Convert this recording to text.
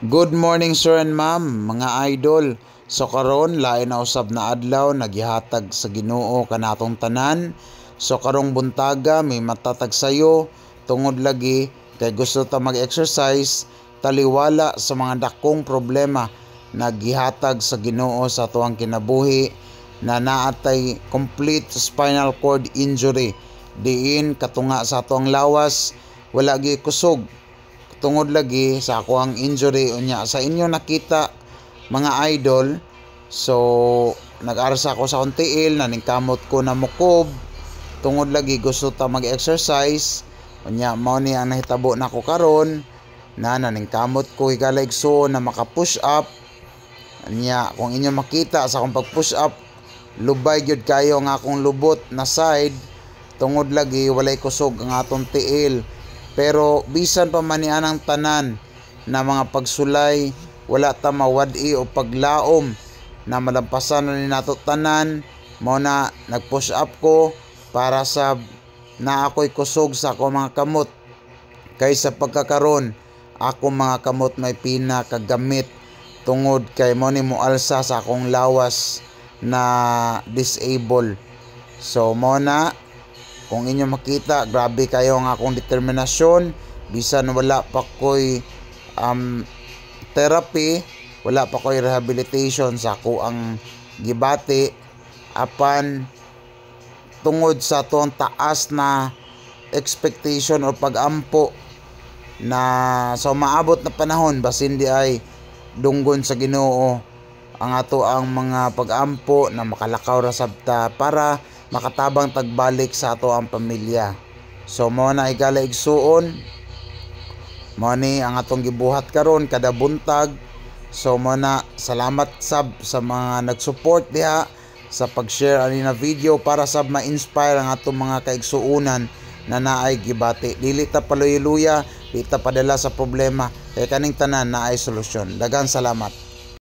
Good morning sir and ma'am, mga idol. So karon lain na usab na adlaw nagihatag sa Ginoo kanatong tanan. So karong buntaga may matatag sayo tungod lagi kay gusto ta mag-exercise taliwala sa mga dakong problema nagihatag sa Ginoo sa tuwang kinabuhi na naatay complete spinal cord injury diin katunga sa tuwang lawas wala gi kusog tungod lagi sa ako ang injury unya sa inyo nakita mga idol. So nag-arsa ako sa tiil naningkamot ko na mukob tungod lagi gusto ta mag-exercise unya mao ni ang nahitabo nako karon na naningkamot ko higalig so na maka-push up unya kung inyo makita sa akong pag-push up lubay gyud kayo nga akong lubot na side tungod lagi walay kusog ang atong tiil. Pero bisan pa man nianang tanan na mga pagsulay wala ta mawad-i o paglaom na malampasan na ni nato tanan mo na nag-push up ko para sa na ako'y kusog sa ako mga kamot kaysa pagkakaron ako mga kamot may pinakagamit tungod kay mo ni moalsa sa akong lawas na disable. So mo na kung inyo makita, grabe kayo ang akong determinasyon. Bisan wala pa ko'y therapy, wala pa ko'y rehabilitation sa ako ang gibati. Apan, tungod sa itong taas na expectation o pag-ampo na sa maabot na panahon, basin di ay dunggon sa Ginoo ang ato ang mga pag-ampo na makalakaw ra sabta para makatabang tagbalik sa ato ang pamilya. So mo na igala igsuon mo ni ang atong gibuhat karon kada buntag. So mo na salamat sab sa mga nagsupport diha sa pag-share ani na video para sab ma-inspire ang atong mga kaigsuonan na naay gibati. Dili ta paluya-luya, dili ta padala sa problema kay kaning tanan naay solusyon. Daghang salamat.